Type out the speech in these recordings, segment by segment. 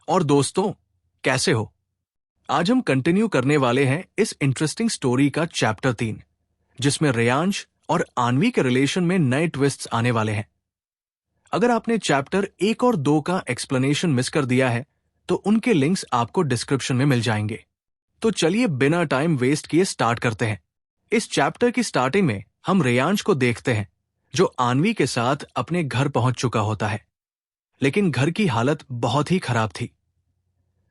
और दोस्तों, कैसे हो? आज हम कंटिन्यू करने वाले हैं इस इंटरेस्टिंग स्टोरी का चैप्टर 3, जिसमें रेयांश और आन्वी के रिलेशन में नए ट्विस्ट्स आने वाले हैं। अगर आपने चैप्टर 1 और 2 का एक्सप्लेनेशन मिस कर दिया है, तो उनके लिंक्स आपको डिस्क्रिप्शन में मिल जाएंगे। तो चलिए बिना टाइम वेस्ट किए स्टार्ट करते हैं। इस चैप्टर की स्टार्टिंग में हम रेयांश को देखते हैं, जो आन्वी के साथ अपने घर पहुंच चुका होता है। लेकिन घर की हालत बहुत ही खराब थी।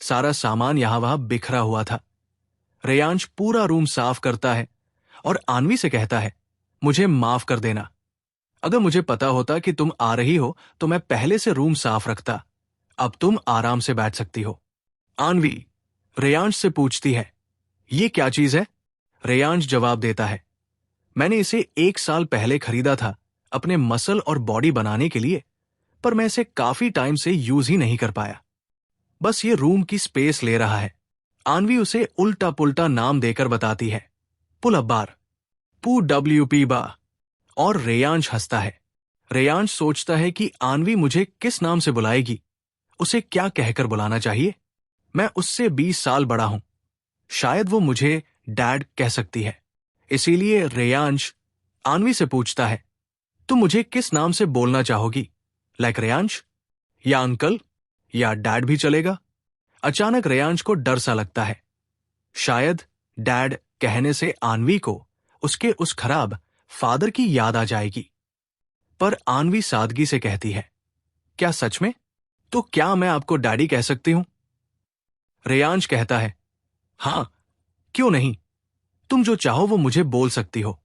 सारा सामान यहां वहां बिखरा हुआ था। रेयांश पूरा रूम साफ करता है और आन्वी से कहता है, मुझे माफ कर देना। अगर मुझे पता होता कि तुम आ रही हो तो मैं पहले से रूम साफ रखता। अब तुम आराम से बैठ सकती हो। आन्वी रेयांश से पूछती है, ये क्या चीज है? रेयांश जवाब देता है, मैंने इसे 1 साल पहले खरीदा था अपने मसल और बॉडी बनाने के लिए, पर मैं इसे काफी टाइम से यूज ही नहीं कर पाया। बस ये रूम की स्पेस ले रहा है। आन्वी उसे उल्टा पुल्टा नाम देकर बताती है, पुल अप बार, पू WP बा। और रेयांश हंसता है। रेयांश सोचता है कि आन्वी मुझे किस नाम से बुलाएगी, उसे क्या कहकर बुलाना चाहिए। मैं उससे 20 साल बड़ा हूं, शायद वो मुझे डैड कह सकती है। इसीलिए रेयांश आन्वी से पूछता है, तुम मुझे किस नाम से बोलना चाहोगी? लाइक रेयांश, या अंकल, या डैड भी चलेगा। अचानक रेयांश को डर सा लगता है। शायद डैड कहने से आन्वी को उसके उस खराब फादर की याद आ जाएगी। पर आन्वी सादगी से कहती है, क्या सच में? तो क्या मैं आपको डैडी कह सकती हूं? रेयांश कहता है, हां, क्यों नहीं, तुम जो चाहो वो मुझे बोल सकती हो।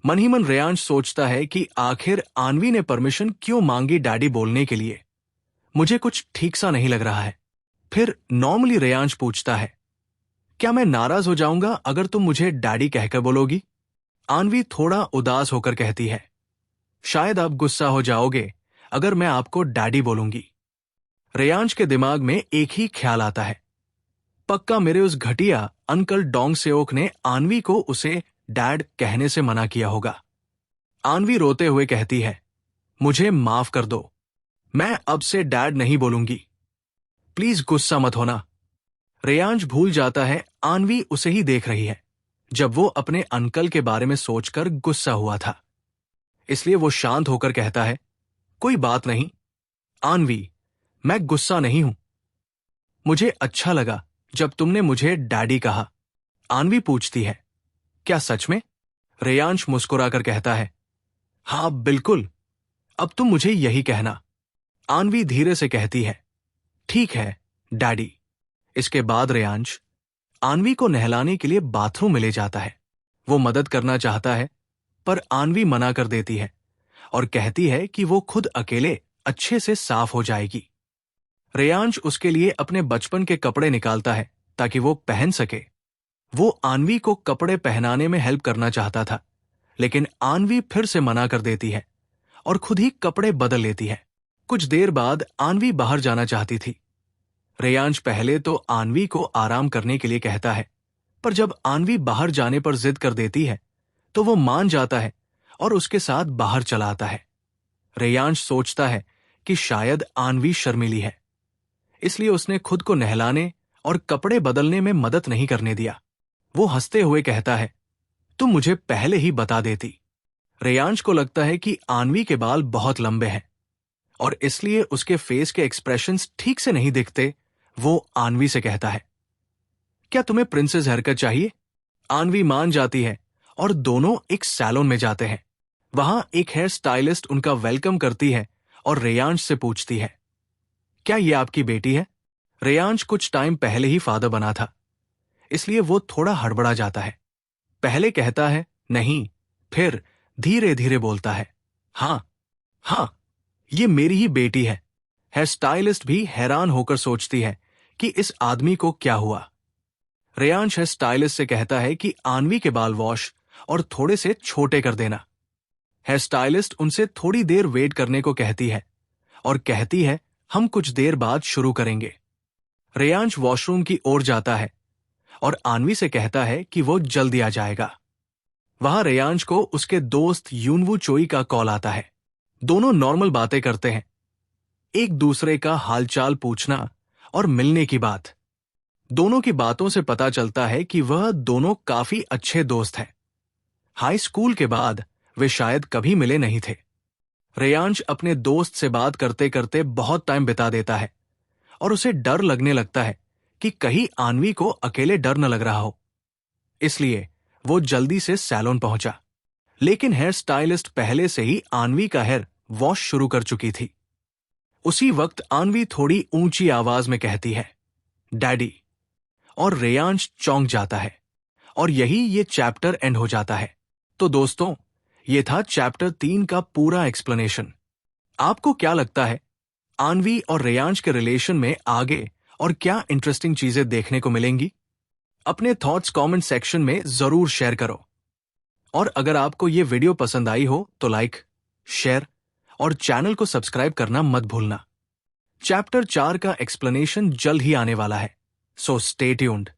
मन ही मन रेयांश सोचता है कि आखिर आन्वी ने परमिशन क्यों मांगी डैडी बोलने के लिए। मुझे कुछ ठीक सा नहीं लग रहा है। फिर नॉर्मली रेयांश पूछता है, क्या मैं नाराज हो जाऊंगा अगर तुम मुझे डैडी कहकर बोलोगी? आन्वी थोड़ा उदास होकर कहती है, शायद आप गुस्सा हो जाओगे अगर मैं आपको डैडी बोलूंगी। रेयांश के दिमाग में एक ही ख्याल आता है, पक्का मेरे उस घटिया अंकल डोंग सेओक ने आन्वी को उसे डैड कहने से मना किया होगा। आन्वी रोते हुए कहती है, मुझे माफ कर दो, मैं अब से डैड नहीं बोलूंगी। प्लीज गुस्सा मत होना। रेयांश भूल जाता है आन्वी उसे ही देख रही है, जब वो अपने अंकल के बारे में सोचकर गुस्सा हुआ था। इसलिए वो शांत होकर कहता है, कोई बात नहीं आन्वी, मैं गुस्सा नहीं हूं। मुझे अच्छा लगा जब तुमने मुझे डैडी कहा। आन्वी पूछती है, क्या सच में? रेयांश मुस्कुराकर कहता है, हां बिल्कुल, अब तुम मुझे यही कहना। आन्वी धीरे से कहती है, ठीक है डैडी। इसके बाद रेयांश आन्वी को नहलाने के लिए बाथरूम में ले जाता है। वो मदद करना चाहता है, पर आन्वी मना कर देती है और कहती है कि वो खुद अकेले अच्छे से साफ हो जाएगी। रेयांश उसके लिए अपने बचपन के कपड़े निकालता है ताकि वो पहन सके। वो आन्वी को कपड़े पहनाने में हेल्प करना चाहता था, लेकिन आन्वी फिर से मना कर देती है और खुद ही कपड़े बदल लेती है। कुछ देर बाद आन्वी बाहर जाना चाहती थी। रेयांश पहले तो आन्वी को आराम करने के लिए कहता है, पर जब आन्वी बाहर जाने पर जिद कर देती है, तो वो मान जाता है और उसके साथ बाहर चला आता है। रेयांश सोचता है कि शायद आन्वी शर्मीली है, इसलिए उसने खुद को नहलाने और कपड़े बदलने में मदद नहीं करने दिया। वो हंसते हुए कहता है, तुम मुझे पहले ही बता देती। रेयांश को लगता है कि आन्वी के बाल बहुत लंबे हैं और इसलिए उसके फेस के एक्सप्रेशंस ठीक से नहीं दिखते। वो आन्वी से कहता है, क्या तुम्हें प्रिंसेस हेयरकट चाहिए? आन्वी मान जाती है और दोनों एक सैलून में जाते हैं। वहां एक हेयर स्टाइलिस्ट उनका वेलकम करती है और रेयांश से पूछती है, क्या ये आपकी बेटी है? रेयांश कुछ टाइम पहले ही फादर बना था, इसलिए वो थोड़ा हड़बड़ा जाता है। पहले कहता है नहीं, फिर धीरे धीरे बोलता है, हां हां, ये मेरी ही बेटी है। हेयर स्टाइलिस्ट भी हैरान होकर सोचती है कि इस आदमी को क्या हुआ। रेयांश हेयर स्टाइलिस्ट से कहता है कि आन्वी के बाल वॉश और थोड़े से छोटे कर देना। हेयर स्टाइलिस्ट उनसे थोड़ी देर वेट करने को कहती है और कहती है, हम कुछ देर बाद शुरू करेंगे। रेयांश वॉशरूम की ओर जाता है और आन्वी से कहता है कि वो जल्दी आ जाएगा। वहां रेयांश को उसके दोस्त यूनवू चोई का कॉल आता है। दोनों नॉर्मल बातें करते हैं, एक दूसरे का हालचाल पूछना और मिलने की बात। दोनों की बातों से पता चलता है कि वह दोनों काफी अच्छे दोस्त हैं। हाई स्कूल के बाद वे शायद कभी मिले नहीं थे। रेयांश अपने दोस्त से बात करते करते बहुत टाइम बिता देता है और उसे डर लगने लगता है कि कहीं आन्वी को अकेले डर न लग रहा हो। इसलिए वो जल्दी से सैलून पहुंचा, लेकिन हेयर स्टाइलिस्ट पहले से ही आन्वी का हेयर वॉश शुरू कर चुकी थी। उसी वक्त आन्वी थोड़ी ऊंची आवाज में कहती है, डैडी, और रेयांश चौंक जाता है और यही ये चैप्टर एंड हो जाता है। तो दोस्तों, ये था चैप्टर 3 का पूरा एक्सप्लेनेशन। आपको क्या लगता है, आन्वी और रेयांश के रिलेशन में आगे और क्या इंटरेस्टिंग चीजें देखने को मिलेंगी? अपने थॉट्स कमेंट सेक्शन में जरूर शेयर करो। और अगर आपको ये वीडियो पसंद आई हो तो लाइक, शेयर और चैनल को सब्सक्राइब करना मत भूलना। चैप्टर 4 का एक्सप्लेनेशन जल्द ही आने वाला है, सो स्टे ट्यून्ड।